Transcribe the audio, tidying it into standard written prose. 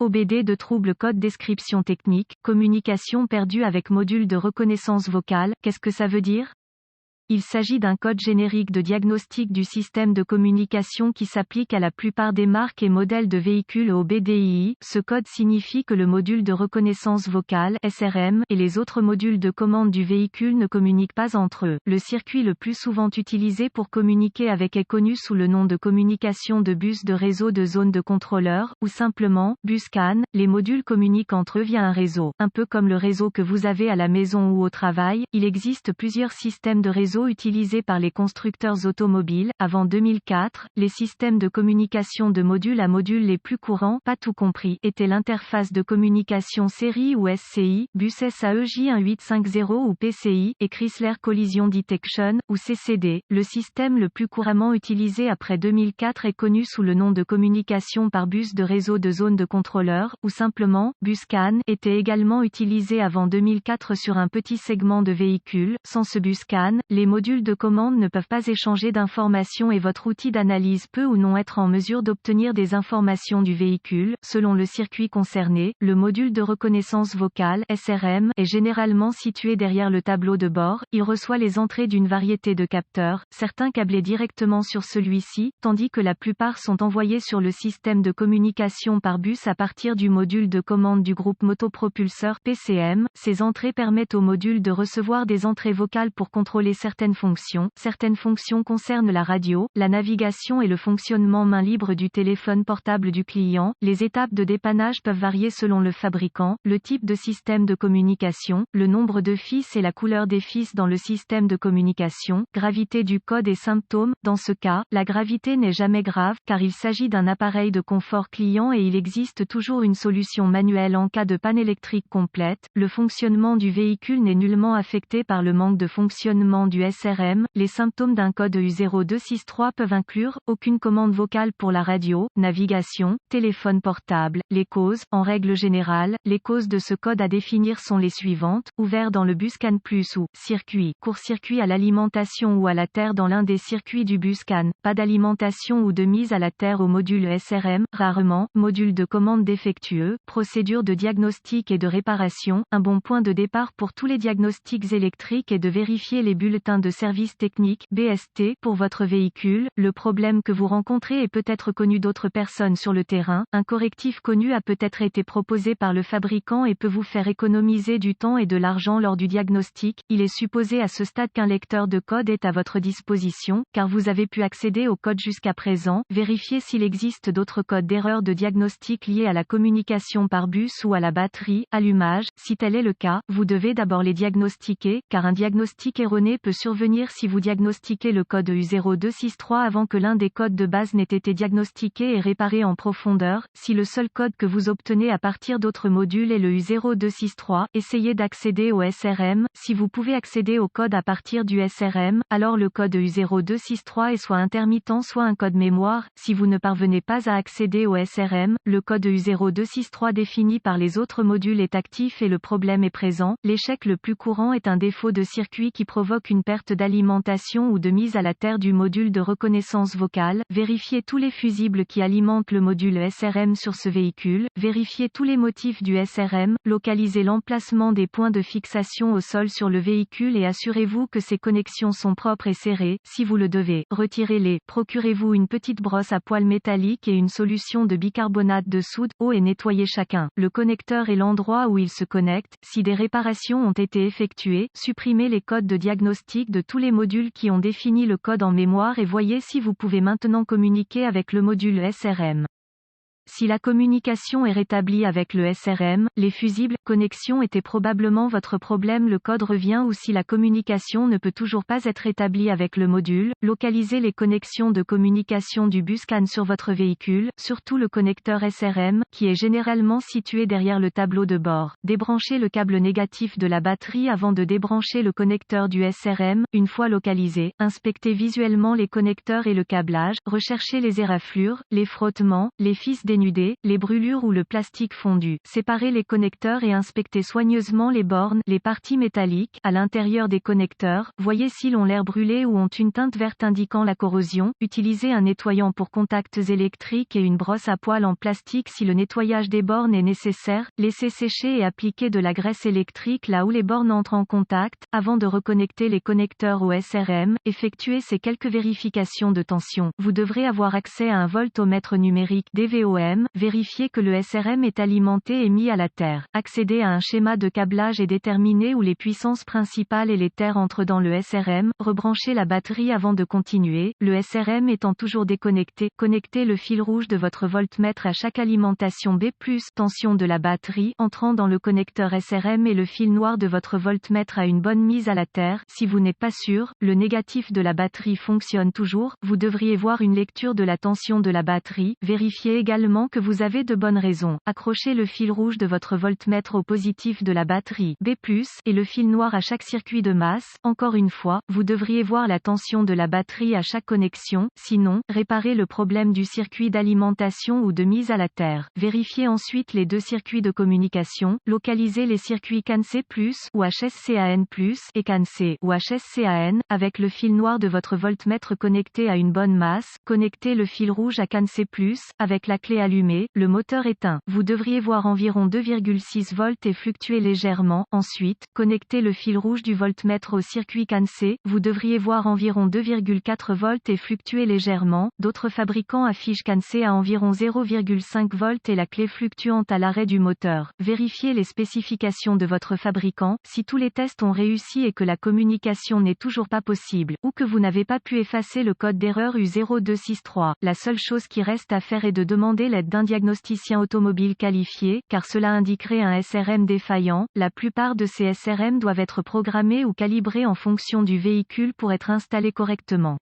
OBD de trouble code description technique, communication perdue avec module de reconnaissance vocale, qu'est-ce que ça veut dire? Il s'agit d'un code générique de diagnostic du système de communication qui s'applique à la plupart des marques et modèles de véhicules OBDII. Ce code signifie que le module de reconnaissance vocale (SRM) et les autres modules de commande du véhicule ne communiquent pas entre eux. Le circuit le plus souvent utilisé pour communiquer avec est connu sous le nom de communication de bus de réseau de zone de contrôleur, ou simplement bus CAN. Les modules communiquent entre eux via un réseau. Un peu comme le réseau que vous avez à la maison ou au travail, il existe plusieurs systèmes de réseau utilisés par les constructeurs automobiles. Avant 2004, les systèmes de communication de module à module les plus courants, pas tout compris, étaient l'interface de communication série ou SCI, bus SAE-J1850 ou PCI, et Chrysler Collision Detection, ou CCD. Le système le plus couramment utilisé après 2004 est connu sous le nom de communication par bus de réseau de zone de contrôleur, ou simplement, bus CAN, était également utilisé avant 2004 sur un petit segment de véhicules. Sans ce bus CAN, les modules de commande ne peuvent pas échanger d'informations et votre outil d'analyse peut ou non être en mesure d'obtenir des informations du véhicule. Selon le circuit concerné, le module de reconnaissance vocale (SRM) est généralement situé derrière le tableau de bord. Il reçoit les entrées d'une variété de capteurs, certains câblés directement sur celui-ci, tandis que la plupart sont envoyés sur le système de communication par bus à partir du module de commande du groupe motopropulseur (PCM). Ces entrées permettent au module de recevoir des entrées vocales pour contrôler certaines fonctions. Certaines fonctions concernent la radio, la navigation et le fonctionnement main libre du téléphone portable du client. Les étapes de dépannage peuvent varier selon le fabricant, le type de système de communication, le nombre de fils et la couleur des fils dans le système de communication, gravité du code et symptômes. Dans ce cas, la gravité n'est jamais grave, car il s'agit d'un appareil de confort client et il existe toujours une solution manuelle en cas de panne électrique complète. Le fonctionnement du véhicule n'est nullement affecté par le manque de fonctionnement du SRM. Les symptômes d'un code EU0263 peuvent inclure aucune commande vocale pour la radio, navigation, téléphone portable. Les causes, en règle générale, les causes de ce code à définir sont les suivantes: ouvert dans le bus CAN+ ou circuit, court-circuit à l'alimentation ou à la terre dans l'un des circuits du bus CAN, pas d'alimentation ou de mise à la terre au module SRM, rarement, module de commande défectueux, procédure de diagnostic et de réparation. Un bon point de départ pour tous les diagnostics électriques est de vérifier les bulletins de service technique (BST) pour votre véhicule. Le problème que vous rencontrez est peut-être connu d'autres personnes sur le terrain. Un correctif connu a peut-être été proposé par le fabricant et peut vous faire économiser du temps et de l'argent lors du diagnostic. Il est supposé à ce stade qu'un lecteur de code est à votre disposition, car vous avez pu accéder au code jusqu'à présent. Vérifiez s'il existe d'autres codes d'erreur de diagnostic liés à la communication par bus ou à la batterie, allumage. Si tel est le cas, vous devez d'abord les diagnostiquer, car un diagnostic erroné peut survenir si vous diagnostiquez le code EU0263 avant que l'un des codes de base n'ait été diagnostiqué et réparé en profondeur. Si le seul code que vous obtenez à partir d'autres modules est le EU0263, essayez d'accéder au SRM. Si vous pouvez accéder au code à partir du SRM, alors le code EU0263 est soit intermittent soit un code mémoire. Si vous ne parvenez pas à accéder au SRM, le code EU0263 défini par les autres modules est actif et le problème est présent. L'échec le plus courant est un défaut de circuit qui provoque une perte d'alimentation ou de mise à la terre du module de reconnaissance vocale. Vérifiez tous les fusibles qui alimentent le module SRM sur ce véhicule. Vérifiez tous les motifs du SRM. Localisez l'emplacement des points de fixation au sol sur le véhicule et assurez-vous que ces connexions sont propres et serrées. Si vous le devez, retirez-les. Procurez-vous une petite brosse à poils métallique et une solution de bicarbonate de soude. Et nettoyez chacun. Le connecteur et l'endroit où il se connecte. Si des réparations ont été effectuées, supprimez les codes de diagnostic de tous les modules qui ont défini le code en mémoire et voyez si vous pouvez maintenant communiquer avec le module SRM. Si la communication est rétablie avec le SRM, les fusibles connexions étaient probablement votre problème. Le code revient ou si la communication ne peut toujours pas être rétablie avec le module, localisez les connexions de communication du bus CAN sur votre véhicule, surtout le connecteur SRM, qui est généralement situé derrière le tableau de bord. Débranchez le câble négatif de la batterie avant de débrancher le connecteur du SRM. Une fois localisé, inspectez visuellement les connecteurs et le câblage, recherchez les éraflures, les frottements, les fils dénudé, les brûlures ou le plastique fondu. Séparez les connecteurs et inspectez soigneusement les bornes, les parties métalliques, à l'intérieur des connecteurs. Voyez s'ils ont l'air brûlés ou ont une teinte verte indiquant la corrosion. Utilisez un nettoyant pour contacts électriques et une brosse à poils en plastique si le nettoyage des bornes est nécessaire. Laissez sécher et appliquez de la graisse électrique là où les bornes entrent en contact. Avant de reconnecter les connecteurs au SRM, effectuez ces quelques vérifications de tension. Vous devrez avoir accès à un voltomètre numérique DVOM. Vérifiez que le SRM est alimenté et mis à la terre. Accédez à un schéma de câblage et déterminez où les puissances principales et les terres entrent dans le SRM. Rebranchez la batterie avant de continuer. Le SRM étant toujours déconnecté, connectez le fil rouge de votre voltmètre à chaque alimentation B+, tension de la batterie, entrant dans le connecteur SRM et le fil noir de votre voltmètre à une bonne mise à la terre. Si vous n'êtes pas sûr, le négatif de la batterie fonctionne toujours, vous devriez voir une lecture de la tension de la batterie. Vérifiez également que vous avez de bonnes raisons. Accrochez le fil rouge de votre voltmètre au positif de la batterie B+, et le fil noir à chaque circuit de masse. Encore une fois, vous devriez voir la tension de la batterie à chaque connexion. Sinon, réparez le problème du circuit d'alimentation ou de mise à la terre. Vérifiez ensuite les deux circuits de communication. Localisez les circuits CAN-C+, ou HSCAN+, et CAN-C, ou HSCAN, avec le fil noir de votre voltmètre connecté à une bonne masse. Connectez le fil rouge à CAN-C+, avec la clé allumée, le moteur éteint. Vous devriez voir environ 2,6 volts et fluctuer légèrement. Ensuite, connectez le fil rouge du voltmètre au circuit CAN-C. Vous devriez voir environ 2,4 volts et fluctuer légèrement. D'autres fabricants affichent CAN-C à environ 0,5 volts et la clé fluctuante à l'arrêt du moteur. Vérifiez les spécifications de votre fabricant. Si tous les tests ont réussi et que la communication n'est toujours pas possible, ou que vous n'avez pas pu effacer le code d'erreur U0263, la seule chose qui reste à faire est de demander l'aide d'un diagnosticien automobile qualifié, car cela indiquerait un SRM défaillant. La plupart de ces SRM doivent être programmés ou calibrés en fonction du véhicule pour être installés correctement.